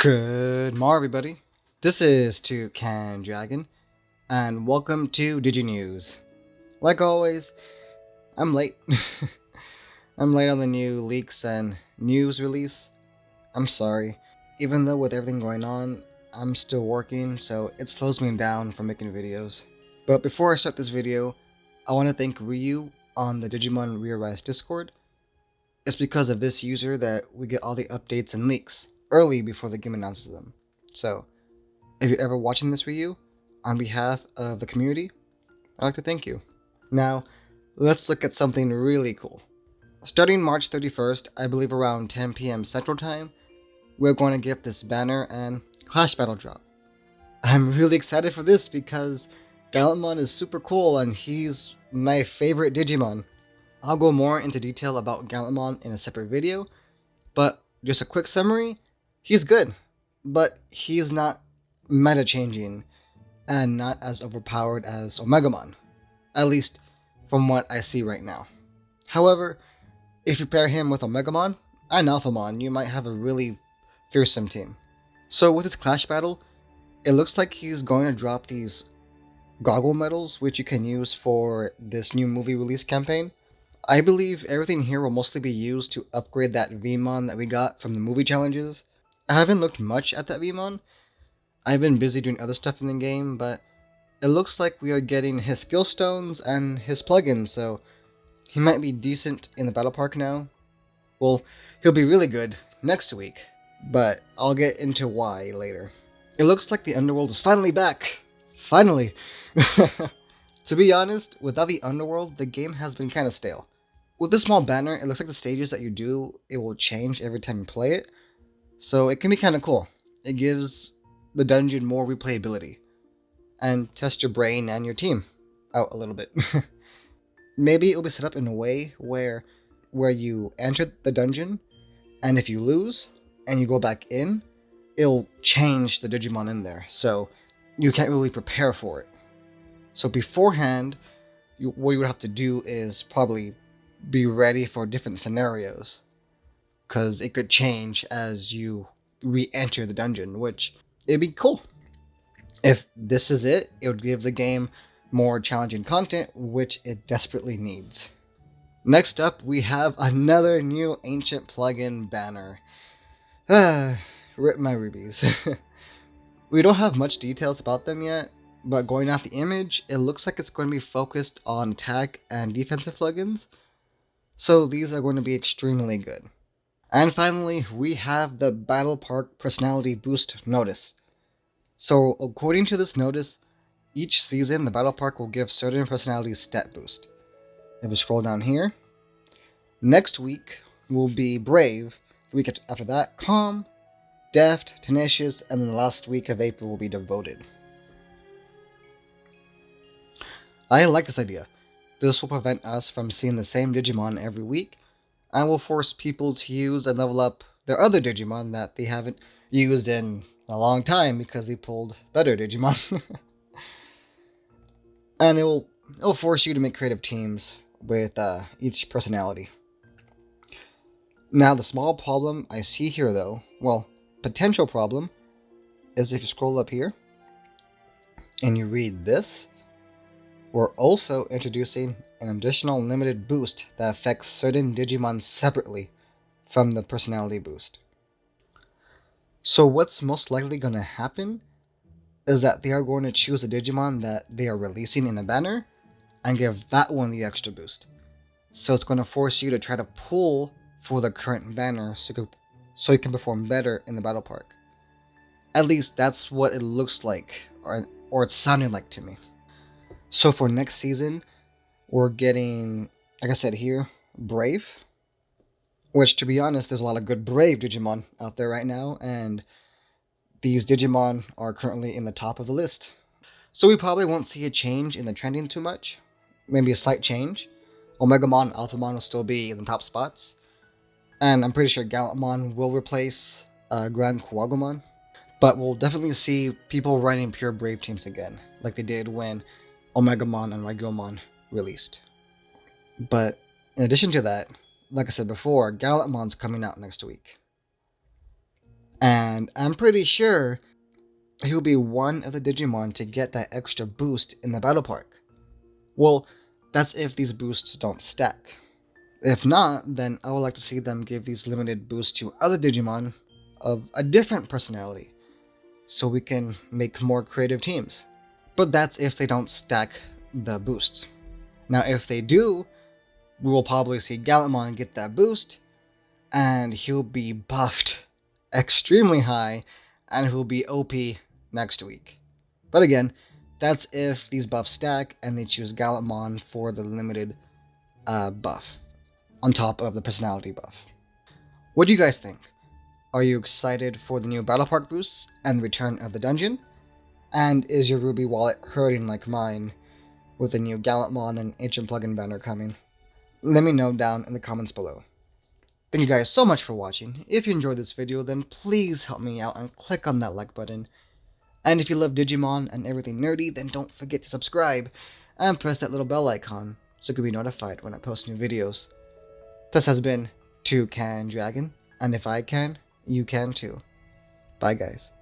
Good morning, everybody. This is Toucan Dragon, and welcome to DigiNews. Like always, I'm late. I'm late on the new leaks and news release. I'm sorry. Even though with everything going on, I'm still working, so it slows me down from making videos. But before I start this video, I want to thank Ryu on the Digimon Rearise Discord. It's because of this user that we get all the updates and leaks early before the game announces them. So, if you're ever watching this Ryu, on behalf of the community, I'd like to thank you. Now, let's look at something really cool. Starting March 31st, I believe around 10 p.m. Central Time, we're going to get this banner and Clash Battle drop. I'm really excited for this because Gallantmon is super cool and he's my favorite Digimon. I'll go more into detail about Gallantmon in a separate video, but just a quick summary, he's good, but he's not meta changing and not as overpowered as Omegamon, at least from what I see right now. However, if you pair him with Omegamon and Alphamon, you might have a really fearsome team. So with his Clash Battle, it looks like he's going to drop these goggle medals, which you can use for this new movie release campaign. I believe everything here will mostly be used to upgrade that Vmon that we got from the movie challenges. I haven't looked much at that Vmon. I've been busy doing other stuff in the game, but it looks like we are getting his skill stones and his plugins, so he might be decent in the battle park now. Well, he'll be really good next week, but I'll get into why later. It looks like the Underworld is finally back! Finally! To be honest, without the Underworld, the game has been kind of stale. With this small banner, it looks like the stages that you do, it will change every time you play it, so it can be kind of cool. It gives the dungeon more replayability, and test your brain and your team out a little bit. Maybe it will be set up in a way where you enter the dungeon, and if you lose, and you go back in, it'll change the Digimon in there, so you can't really prepare for it. So beforehand, what you would have to do is probably be ready for different scenarios, because it could change as you re-enter the dungeon, which it'd be cool. If this is it, it would give the game more challenging content, which it desperately needs. Next up, we have another new ancient plugin banner. Rip my rubies. We don't have much details about them yet, but going off the image, it looks like it's going to be focused on attack and defensive plugins, so these are going to be extremely good. And finally, we have the Battle Park Personality Boost Notice. So according to this notice, each season the Battle Park will give certain personalities stat boost. If we scroll down here, next week will be Brave, the week after that Calm, Deft, Tenacious, and then the last week of April will be Devoted. I like this idea. This will prevent us from seeing the same Digimon every week, and will force people to use and level up their other Digimon that they haven't used in a long time because they pulled better Digimon. And it'll force you to make creative teams with each personality. Now the small problem I see here though, well, potential problem, is if you scroll up here and you read this, we're also introducing an additional limited boost that affects certain Digimon separately from the personality boost. So what's most likely going to happen is that they are going to choose a Digimon that they are releasing in a banner and give that one the extra boost. So it's going to force you to try to pull for the current banner so you can perform better in the battle park. At least that's what it looks like, or it's sounding like to me. So for next season, we're getting, like I said here, Brave. Which, to be honest, there's a lot of good Brave Digimon out there right now, and these Digimon are currently in the top of the list. So we probably won't see a change in the trending too much. Maybe a slight change. Omegamon and Alphamon will still be in the top spots. And I'm pretty sure Gallantmon will replace Grand Kuwagumon. But we'll definitely see people running pure Brave teams again, like they did when Omegamon and Rigomon released. But in addition to that, like I said before, Gallantmon's coming out next week. And I'm pretty sure he'll be one of the Digimon to get that extra boost in the battle park. Well, that's if these boosts don't stack. If not, then I would like to see them give these limited boosts to other Digimon of a different personality, so we can make more creative teams. But that's if they don't stack the boosts. Now, if they do, we will probably see Gallantmon get that boost, and he'll be buffed extremely high, and he'll be OP next week. But again, that's if these buffs stack and they choose Gallantmon for the limited buff on top of the personality buff. What do you guys think? Are you excited for the new Battle Park boosts and the return of the dungeon? And is your Ruby wallet hurting like mine with the new Gallantmon and Ancient Plugin banner coming? Let me know down in the comments below. Thank you guys so much for watching. If you enjoyed this video, then please help me out and click on that like button. And if you love Digimon and everything nerdy, then don't forget to subscribe and press that little bell icon so you can be notified when I post new videos. This has been 2Can Dragon, and if I can, you can too. Bye guys.